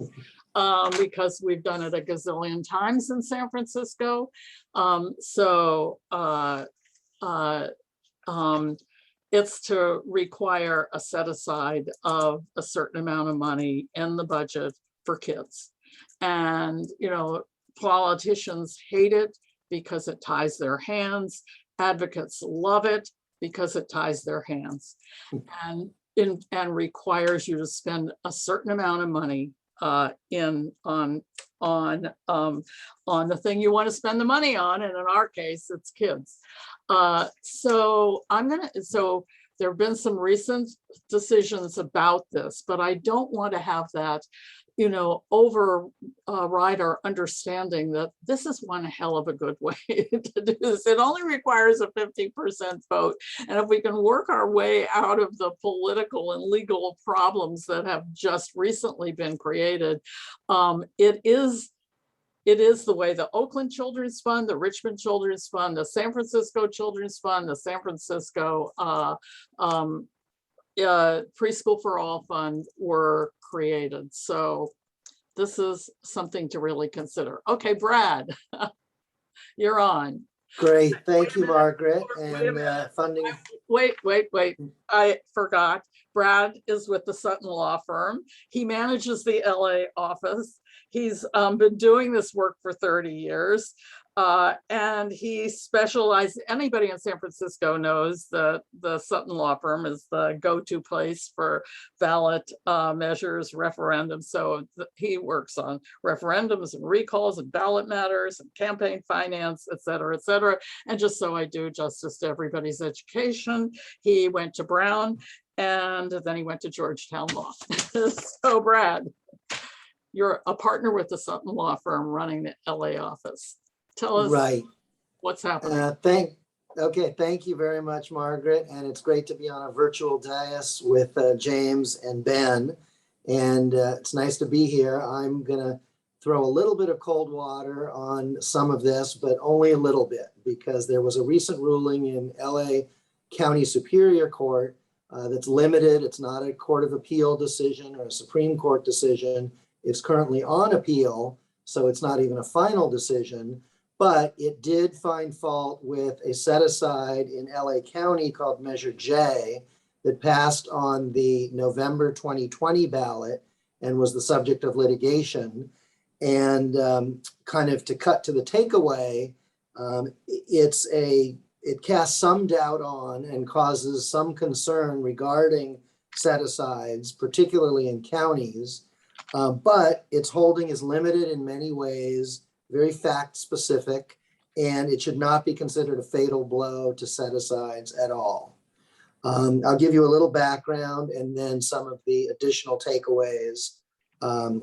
because we've done it a gazillion times in San Francisco. It's to require a set aside of a certain amount of money in the budget for kids. And, you know, politicians hate it because it ties their hands. Advocates love it because it ties their hands and requires you to spend a certain amount of money on the thing you want to spend the money on, and in our case, it's kids. So there have been some recent decisions about this, but I don't want to have that, you know, override our understanding that this is one hell of a good way to do this. It only requires a 50% vote. And if we can work our way out of the political and legal problems that have just recently been created, it is the way the Oakland Children's Fund, the Richmond Children's Fund, the San Francisco Children's Fund, the San Francisco Preschool for All Fund were created. So this is something to really consider. Okay, Brad, you're on. Great, thank you, Margaret. And funding. Wait, I forgot. Brad is with the Sutton Law Firm. He manages the LA office. He's been doing this work for 30 years. And he specialized, anybody in San Francisco knows that the Sutton Law Firm is the go-to place for ballot measures, referendums. So he works on referendums and recalls and ballot matters and campaign finance, et cetera, et cetera. And just so I do justice to everybody's education, he went to Brown and then he went to Georgetown Law. So Brad, you're a partner with the Sutton Law Firm running the LA office. Tell us what's happening. Thank you very much, Margaret. And it's great to be on a virtual dais with James and Ben. And it's nice to be here. I'm going to throw a little bit of cold water on some of this, but only a little bit, because there was a recent ruling in LA County Superior Court that's limited. It's not a Court of Appeal decision or a Supreme Court decision. It's currently on appeal, so it's not even a final decision. But it did find fault with a set aside in LA County called Measure J that passed on the November 2020 ballot and was the subject of litigation. And kind of to cut to the takeaway, it casts some doubt on and causes some concern regarding set asides, particularly in counties. But its holding is limited in many ways, very fact specific, and it should not be considered a fatal blow to set asides at all. I'll give you a little background and then some of the additional takeaways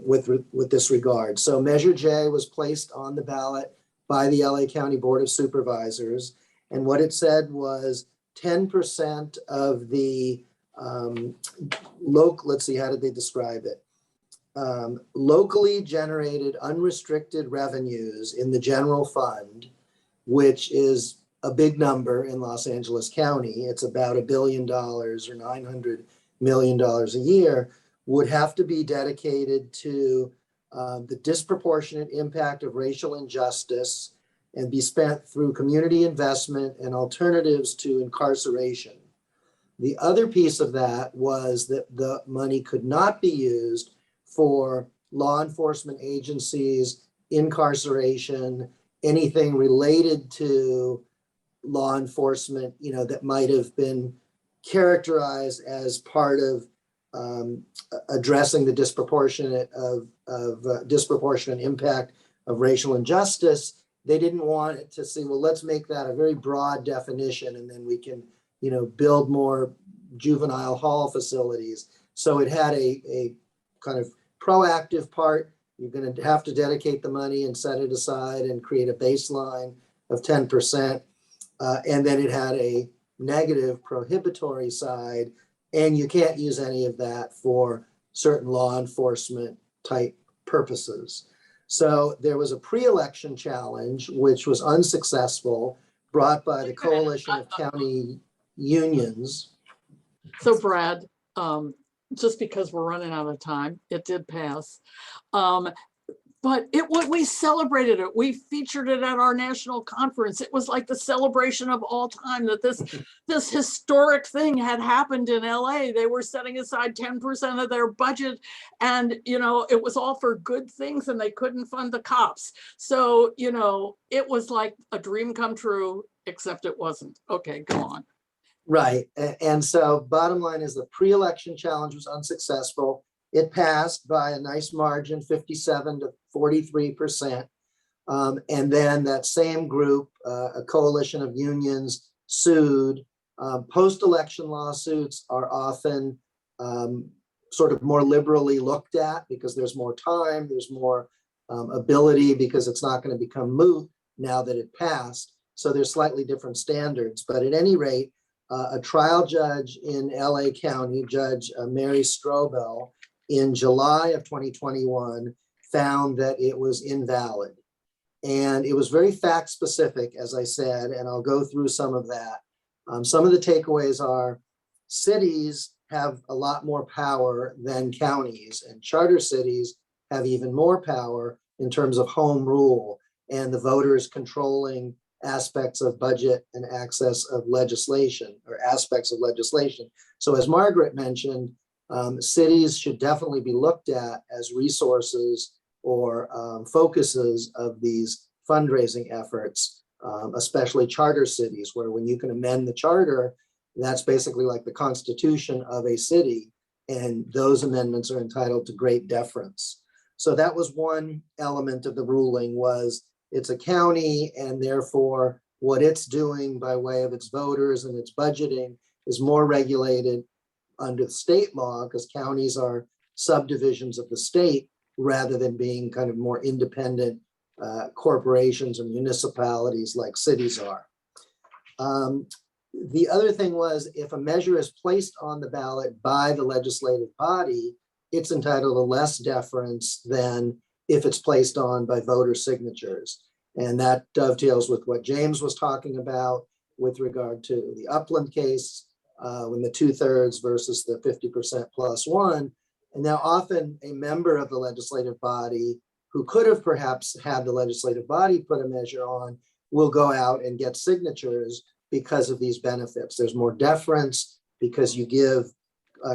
with this regard. So Measure J was placed on the ballot by the LA County Board of Supervisors, and what it said was 10% of the let's see, how did they describe it? Locally generated unrestricted revenues in the general fund, which is a big number in Los Angeles County. It's about $1 billion or $900 million a year, would have to be dedicated to the disproportionate impact of racial injustice and be spent through community investment and alternatives to incarceration. The other piece of that was that the money could not be used for law enforcement agencies, incarceration, anything related to law enforcement, that might have been characterized as part of addressing the disproportionate impact of racial injustice. They didn't want it to say, well, let's make that a very broad definition, and then we can, build more juvenile hall facilities. So it had a kind of proactive part. You're going to have to dedicate the money and set it aside and create a baseline of 10%. And then it had a negative prohibitory side, and you can't use any of that for certain law enforcement type purposes. So there was a pre-election challenge, which was unsuccessful, brought by the Coalition of County Unions. So Brad, just because we're running out of time, it did pass. But but we celebrated it. We featured it at our national conference. It was like the celebration of all time that this historic thing had happened in LA. They were setting aside 10% of their budget, and it was all for good things, and they couldn't fund the cops. So it was like a dream come true, except it wasn't. Okay, go on. Right. And so bottom line is the pre-election challenge was unsuccessful. It passed by a nice margin, 57 to 43%. And then that same group, a coalition of unions, sued. Post-election lawsuits are often sort of more liberally looked at because there's more time, there's more ability, because it's not going to become moot now that it passed. So there's slightly different standards. But at any rate, a trial judge in LA County, Judge Mary Strobel, in July of 2021, found that it was invalid. And it was very fact specific, as I said, and I'll go through some of that. Some of the takeaways are cities have a lot more power than counties, and charter cities have even more power in terms of home rule and the voters controlling aspects of budget and access of legislation, or aspects of legislation. So as Margaret mentioned, cities should definitely be looked at as resources or focuses of these fundraising efforts, especially charter cities, where when you can amend the charter, that's basically like the constitution of a city, and those amendments are entitled to great deference. So that was one element of the ruling, was it's a county, and therefore what it's doing by way of its voters and its budgeting is more regulated under state law, because counties are subdivisions of the state rather than being kind of more independent corporations or municipalities like cities are. The other thing was, if a measure is placed on the ballot by the legislative body, it's entitled to less deference than if it's placed on by voter signatures. And that dovetails with what James was talking about with regard to the Upland case, when the 2/3 versus the 50% plus one. And now often a member of the legislative body who could have perhaps had the legislative body put a measure on will go out and get signatures because of these benefits. There's more deference because you give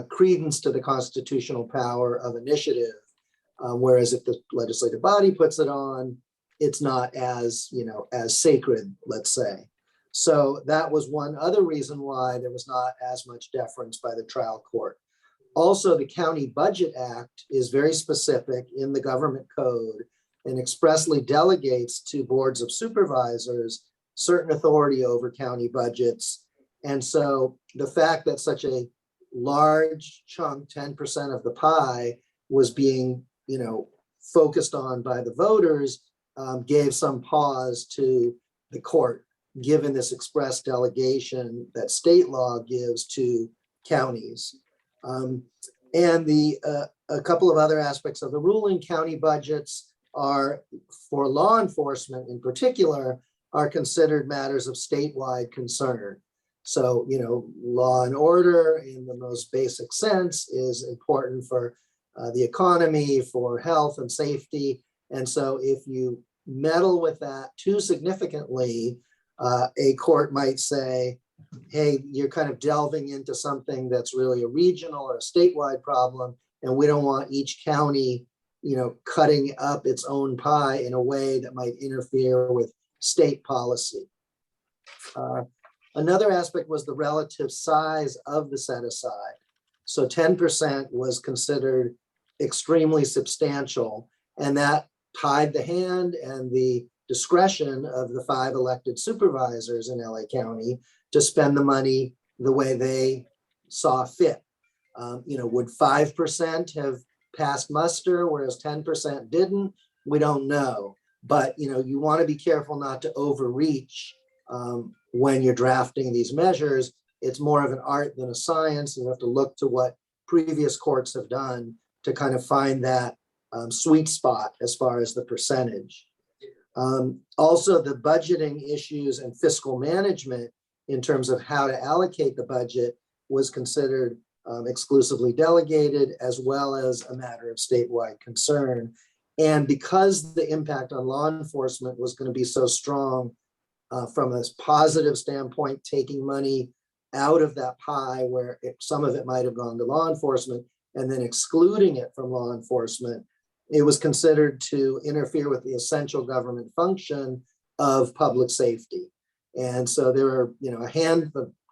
credence to the constitutional power of initiative. Whereas if the legislative body puts it on, it's not as, as sacred, let's say. So that was one other reason why there was not as much deference by the trial court. Also, the County Budget Act is very specific in the government code and expressly delegates to boards of supervisors certain authority over county budgets. And so the fact that such a large chunk, 10% of the pie, was being focused on by the voters gave some pause to the court, given this express delegation that state law gives to counties. And a couple of other aspects of the ruling, county budgets are, for law enforcement in particular, are considered matters of statewide concern. So, law and order in the most basic sense is important for the economy, for health and safety. And so if you meddle with that too significantly, a court might say, hey, you're kind of delving into something that's really a regional or a statewide problem, and we don't want each county, cutting up its own pie in a way that might interfere with state policy. Another aspect was the relative size of the set aside. So 10% was considered extremely substantial, and that tied the hand and the discretion of the 5 elected supervisors in LA County to spend the money the way they saw fit. Would 5% have passed muster, whereas 10% didn't? We don't know. But you want to be careful not to overreach when you're drafting these measures. It's more of an art than a science. You have to look to what previous courts have done to kind of find that sweet spot as far as the percentage. Also, the budgeting issues and fiscal management in terms of how to allocate the budget was considered exclusively delegated, as well as a matter of statewide concern. And because the impact on law enforcement was going to be so strong from a positive standpoint, taking money out of that pie where some of it might have gone to law enforcement and then excluding it from law enforcement, it was considered to interfere with the essential government function of public safety. And so there are,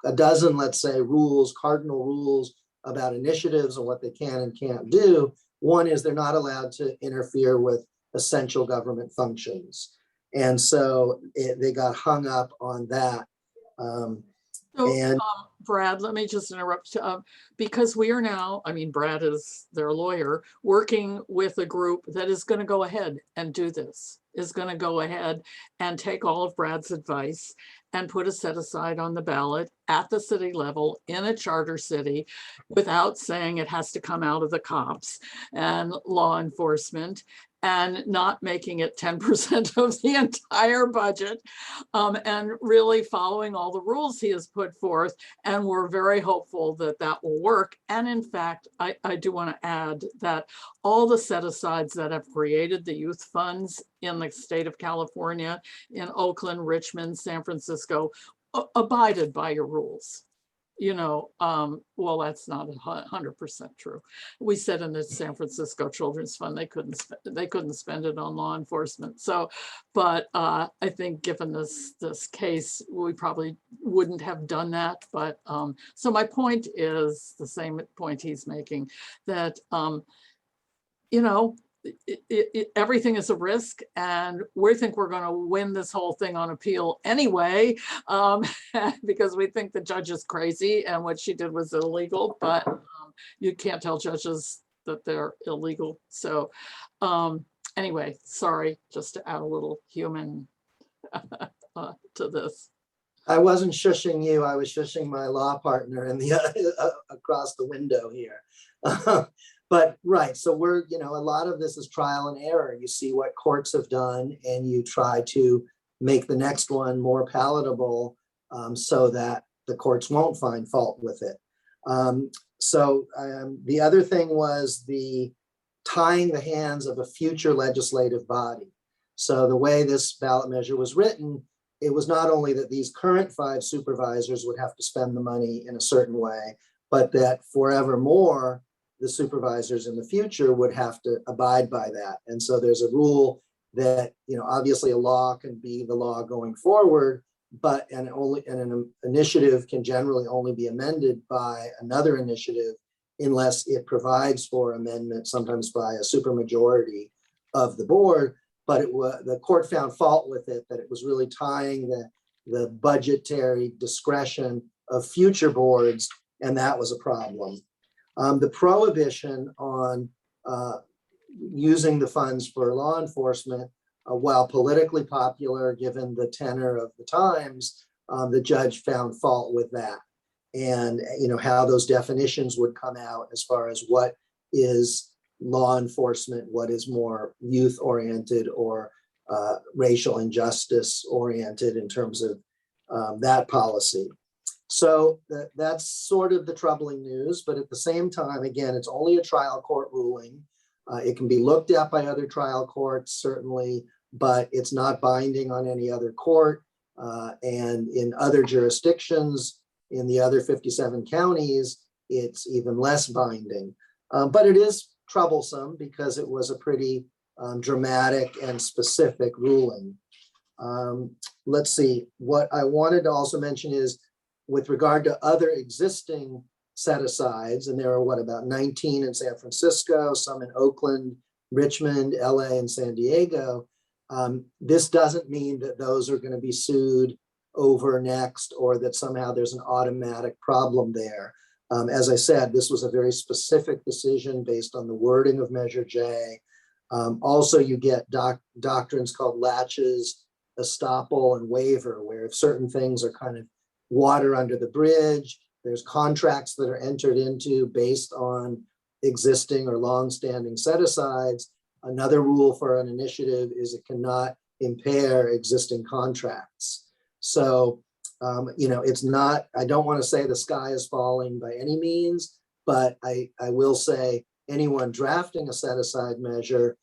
a dozen, let's say, rules, cardinal rules about initiatives and what they can and can't do. One is they're not allowed to interfere with essential government functions. And so they got hung up on that. So, Brad, let me just interrupt, because we are now, Brad is their lawyer, working with a group that is going to go ahead and do this, is going to go ahead and take all of Brad's advice and put a set aside on the ballot at the city level in a charter city without saying it has to come out of the cops and law enforcement, and not making it 10% of the entire budget, and really following all the rules he has put forth. And we're very hopeful that that will work. And in fact, I do want to add that all the set-asides that have created the youth funds in the state of California, in Oakland, Richmond, San Francisco, abided by your rules. Well, that's not 100% true. We said in the San Francisco Children's Fund, they couldn't spend it on law enforcement. So, but I think given this case, we probably wouldn't have done that. But so my point is the same point he's making, that everything is a risk, and we think we're going to win this whole thing on appeal anyway, because we think the judge is crazy and what she did was illegal, but you can't tell judges that they're illegal. So anyway, sorry, just to add a little human to this. I wasn't shushing you, I was shushing my law partner in the across the window here. But right, so we're, a lot of this is trial and error. You see what courts have done and you try to make the next one more palatable, so that the courts won't find fault with it. The other thing was the tying the hands of a future legislative body. So the way this ballot measure was written, it was not only that these current 5 supervisors would have to spend the money in a certain way, but that forevermore, the supervisors in the future would have to abide by that. And so there's a rule that, obviously a law can be the law going forward, but an initiative can generally only be amended by another initiative unless it provides for amendment, sometimes by a supermajority of the board. But the court found fault with it, that it was really tying the budgetary discretion of future boards, and that was a problem. The prohibition on using the funds for law enforcement, while politically popular given the tenor of the times, the judge found fault with that. And how those definitions would come out as far as what is law enforcement, what is more youth oriented or racial injustice oriented in terms of that policy. So that's sort of the troubling news, but at the same time, again, it's only a trial court ruling. It can be looked at by other trial courts, certainly, but it's not binding on any other court. And in other jurisdictions, in the other 57 counties, it's even less binding. But it is troublesome because it was a pretty dramatic and specific ruling. Let's see, what I wanted to also mention is, with regard to other existing set-asides, and there are about 19 in San Francisco, some in Oakland, Richmond, LA, and San Diego. This doesn't mean that those are going to be sued over next, or that somehow there's an automatic problem there. As I said, this was a very specific decision based on the wording of Measure J. Also, you get doctrines called latches, estoppel, and waiver, where if certain things are kind of water under the bridge, there's contracts that are entered into based on existing or long-standing set-asides. Another rule for an initiative is it cannot impair existing contracts. So, it's not, I don't want to say the sky is falling by any means, but I will say anyone drafting a set-aside measure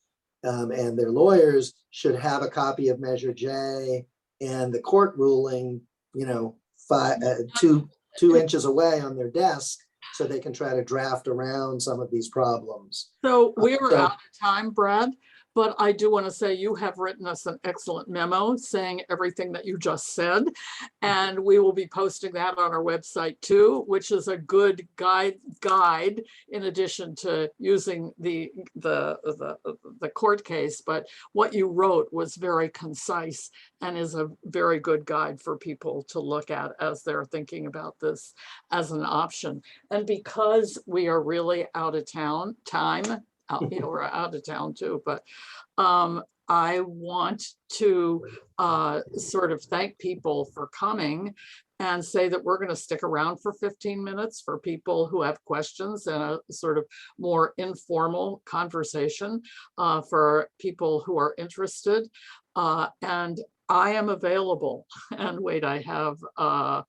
and their lawyers should have a copy of Measure J and the court ruling, you know, 2 inches away on their desk, so they can try to draft around some of these problems. So we are out of time, Brad, but I do want to say you have written us an excellent memo saying everything that you just said. And we will be posting that on our website too, which is a good guide in addition to using the court case. But what you wrote was very concise and is a very good guide for people to look at as they're thinking about this as an option. And because we are really out of time, you know, we're out of town too, but I want to sort of thank people for coming and say that we're going to stick around for 15 minutes for people who have questions and a sort of more informal conversation for people who are interested. And I am available. And wait, I have I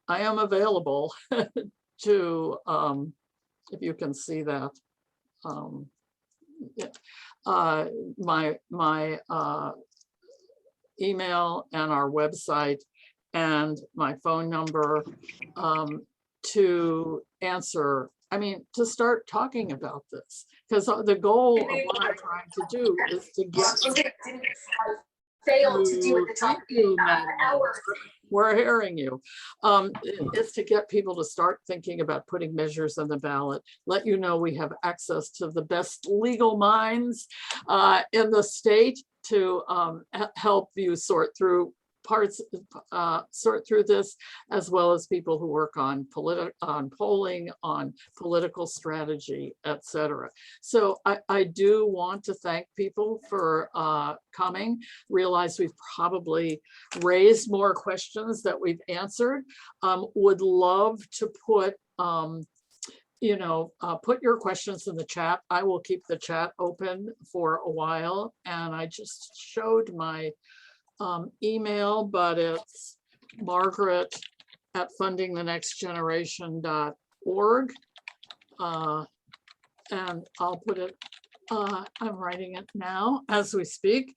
am available to, if you can see that, my email and our website and my phone number to answer, I mean, to start talking about this, because the goal of what I'm trying to do is to get failed to do at the top hour. We're hearing you. Is to get people to start thinking about putting measures on the ballot. Let you know we have access to the best legal minds in the state to help you sort through this, as well as people who work on polling, on political strategy, etc. So I do want to thank people for coming. Realize we've probably raised more questions that we've answered. Would love to put put your questions in the chat. I will keep the chat open for a while, and I just showed my email, but it's margaret@fundingthenextgeneration.org. And I'll put it, I'm writing it now as we speak.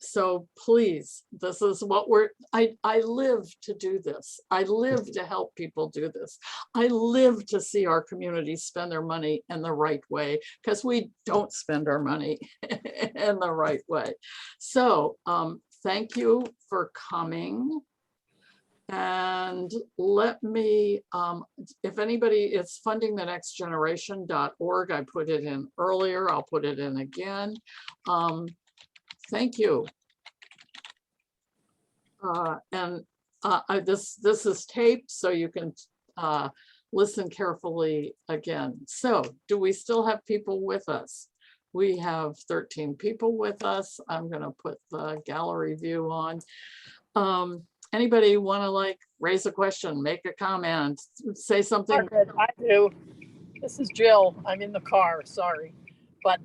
So please, this is what I live to do this. I live to help people do this. I live to see our community spend their money in the right way, because we don't spend our money in the right way. So thank you for coming. And let me, if anybody, it's fundingthenextgeneration.org. I put it in earlier. I'll put it in again. Thank you. This is taped, so you can listen carefully again. So do we still have people with us? We have 13 people with us. I'm going to put the gallery view on. Anybody want to raise a question, make a comment, say something? Margaret, I do. This is Jill. I'm in the car, sorry. But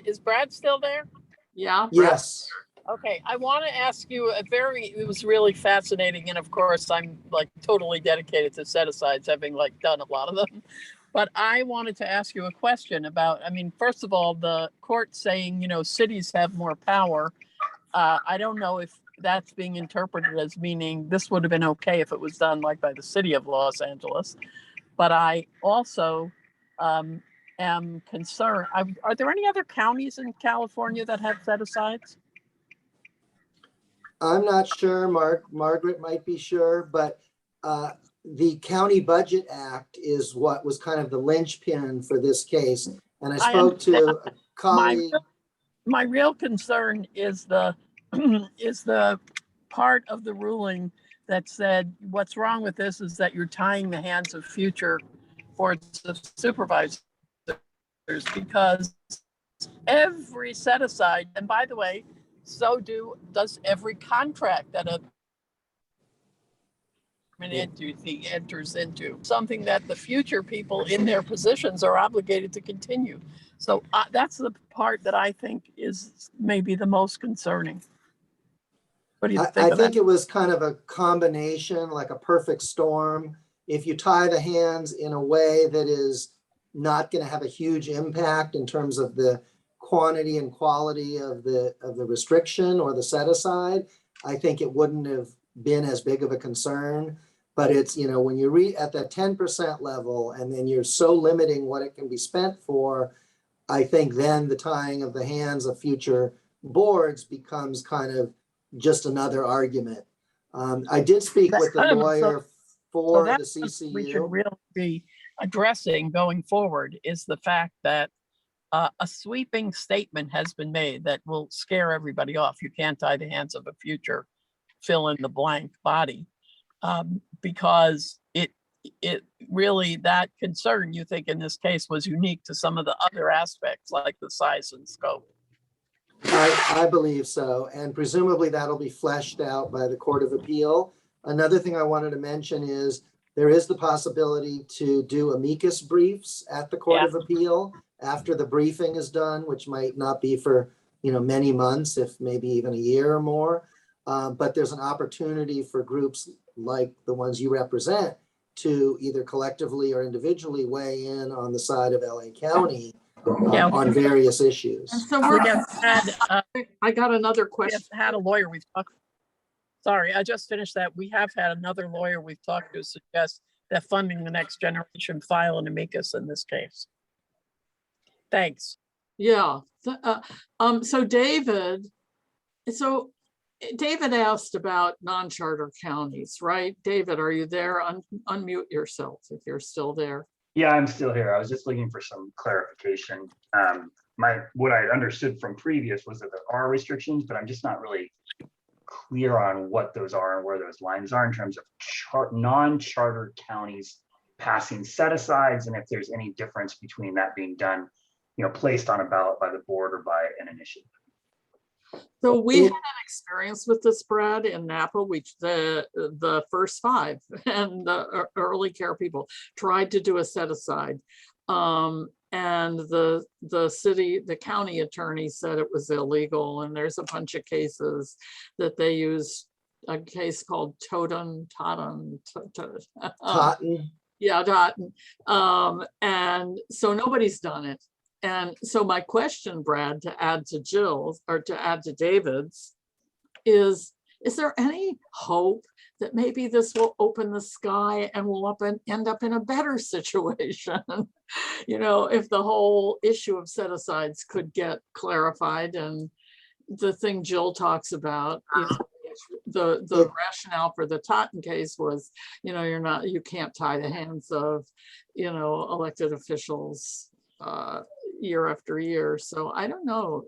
is Brad still there? Yeah. Yes. Okay, I want to ask you it was really fascinating. And of course, I'm totally dedicated to set-asides, having done a lot of them. But I wanted to ask you a question about, first of all, the court saying, cities have more power. I don't know if that's being interpreted as meaning this would have been okay if it was done by the city of Los Angeles. But I also am concerned. Are there any other counties in California that have set-asides? I'm not sure. Margaret might be sure, but the County Budget Act is what was kind of the linchpin for this case. And I spoke to a colleague. My real concern is the part of the ruling that said what's wrong with this is that you're tying the hands of future boards of supervisors, because every set aside, and by the way, so does every contract that enters into, something that the future people in their positions are obligated to continue. So that's the part that I think is maybe the most concerning. What do you think I of think that? it was kind of a combination, like a perfect storm. If you tie the hands in a way that is not going to have a huge impact in terms of the quantity and quality of the restriction or the set aside, I think it wouldn't have been as big of a concern. But it's, when you read at that 10% level and then you're so limiting what it can be spent for, I think then the tying of the hands of future boards becomes kind of just another argument. I did speak with the lawyer for the CCU. We should really be addressing going forward is the fact that a sweeping statement has been made that will scare everybody off. You can't tie the hands of a future fill in the blank body because it really, that concern you think in this case was unique to some of the other aspects like the size and scope. I believe so. And presumably that'll be fleshed out by the Court of Appeal. Another thing I wanted to mention is there is the possibility to do amicus briefs at the Court of Appeal after the briefing is done, which might not be for, many months, if maybe even a year or more. But there's an opportunity for groups like the ones you represent to either collectively or individually weigh in on the side of LA County on various issues. And so We have had, I got another we question. have had a lawyer we've talked. Sorry, I just finished that. We have had another lawyer we've talked to suggest that funding the next generation file an amicus in this case. Thanks. Yeah. So David asked about non-charter counties, right? David, are you there? Unmute yourself if you're still there. Yeah, I'm still here. I was just looking for some clarification. What I understood from previous was that there are restrictions, but I'm just not really clear on what those are and where those lines are in terms of non-charter counties passing set-asides, and if there's any difference between that being done, placed on a ballot by the board or by an initiative. So we had an experience with this, Brad, in Napa, which the first 5 and the early care people tried to do a set aside. And the county attorney said it was illegal. And there's a bunch of cases that they use, a case called Totten. Yeah, Totten. And so nobody's done it. And so my question, Brad, to add to Jill's or to add to David's is there any hope that maybe this will open the sky and we'll end up in a better situation? If the whole issue of set-asides could get clarified, and the thing Jill talks about is the rationale for the Totten case was, you can't tie the hands of, elected officials year after year. So I don't know.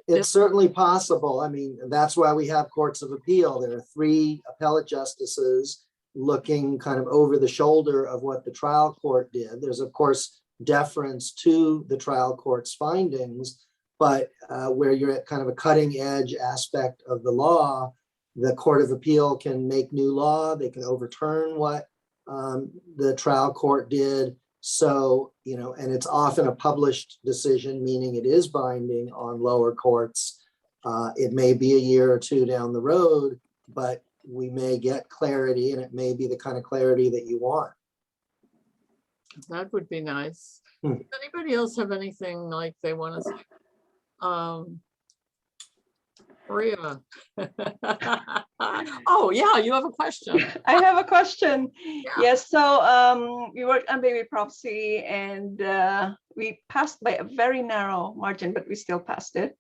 It's certainly possible. I mean, that's why we have courts of appeal. There are 3 appellate justices looking kind of over the shoulder of what the trial court did. There's, of course, deference to the trial court's findings, but where you're at kind of a cutting edge aspect of the law, the Court of Appeal can make new law. They can overturn what the trial court did. So, and it's often a published decision, meaning it is binding on lower courts. It may be a year or 2 down the road, but we may get clarity, and it may be the kind of clarity that you want. That would be nice. Does anybody else have anything like they want to say? Maria. Oh yeah, you have a question. I have a question. Yeah. Yes, so we worked on baby prophecy and we passed by a very narrow margin, but we still passed it.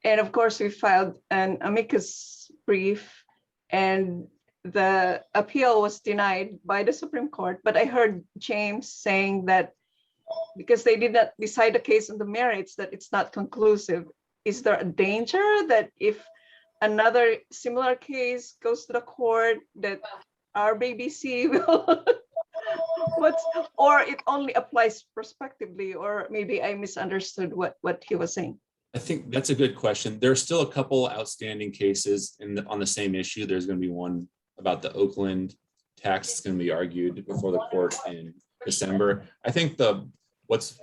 And of course, we filed an amicus brief and the appeal was denied by the Supreme Court. But I heard James saying that because they did not decide the case on the merits, that it's not conclusive. Is there a danger that if another similar case goes to the court that our BBC will, or it only applies prospectively, or maybe I misunderstood what he was saying? I think that's a good question. There's still a couple outstanding cases on the same issue. There's going to be one about the Oakland tax that's going to be argued before the court in December. I think what's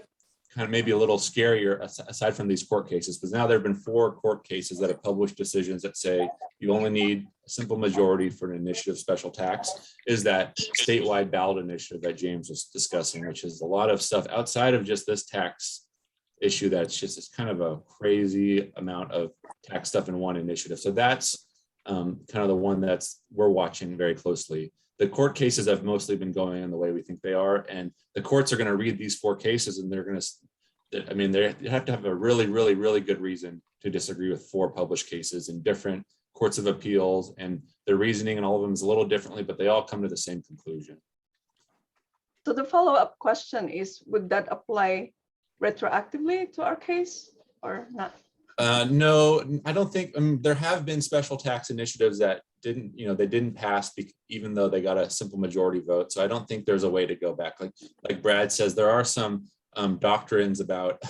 kind of maybe a little scarier aside from these court cases, because now there have been 4 court cases that have published decisions that say you only need a simple majority for an initiative special tax, is that statewide ballot initiative that James was discussing, which is a lot of stuff outside of just this tax issue. That's just it's kind of a crazy amount of tax stuff in one initiative. So that's kind of the one that's we're watching very closely. The court cases have mostly been going in the way we think they are, and the courts are going to read these 4 cases and they're going to, I mean, they have to have a really, really, really good reason to disagree with 4 published cases in different courts of appeals, and their reasoning and all of them is a little differently, but they all come to the same conclusion. So the follow-up question is, would that apply retroactively to our case or not? No, I don't think, there have been special tax initiatives that didn't, they didn't pass even though they got a simple majority vote. So I don't think there's a way to go back. Like Brad says, there are some doctrines about,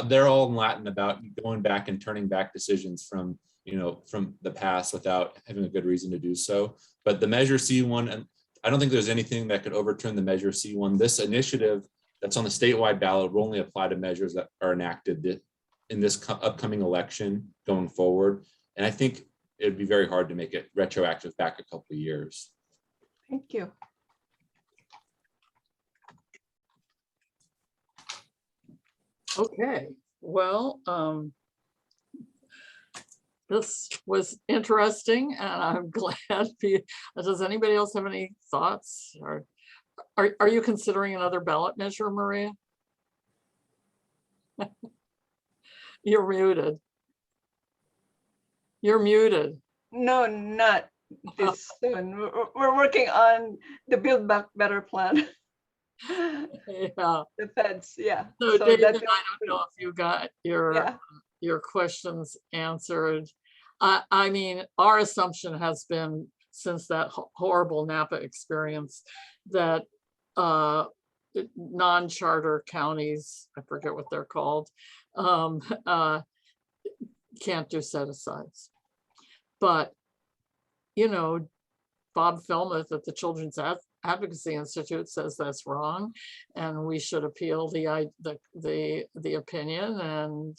they're all in Latin about going back and turning back decisions from the past without having a good reason to do so. But the Measure C one, and I don't think there's anything that could overturn the Measure C one. This initiative that's on the statewide ballot will only apply to measures that are enacted in this upcoming election going forward. And I think it'd be very hard to make it retroactive back a couple of years. Thank you. Okay, well, this was interesting and I'm glad. Does anybody else have any thoughts? Or are you considering another ballot measure, Maria? You're muted. You're muted. No, not this soon. We're working on the Build Back Better plan. Yeah. The feds, yeah. So So David, I that don't know if you got Yeah. your questions answered. I mean, our assumption has been since that horrible Napa experience that non-charter counties, I forget what they're called, can't do set-asides. But, Bob Filmuth at the Children's Advocacy Institute says that's wrong, and we should appeal the opinion, and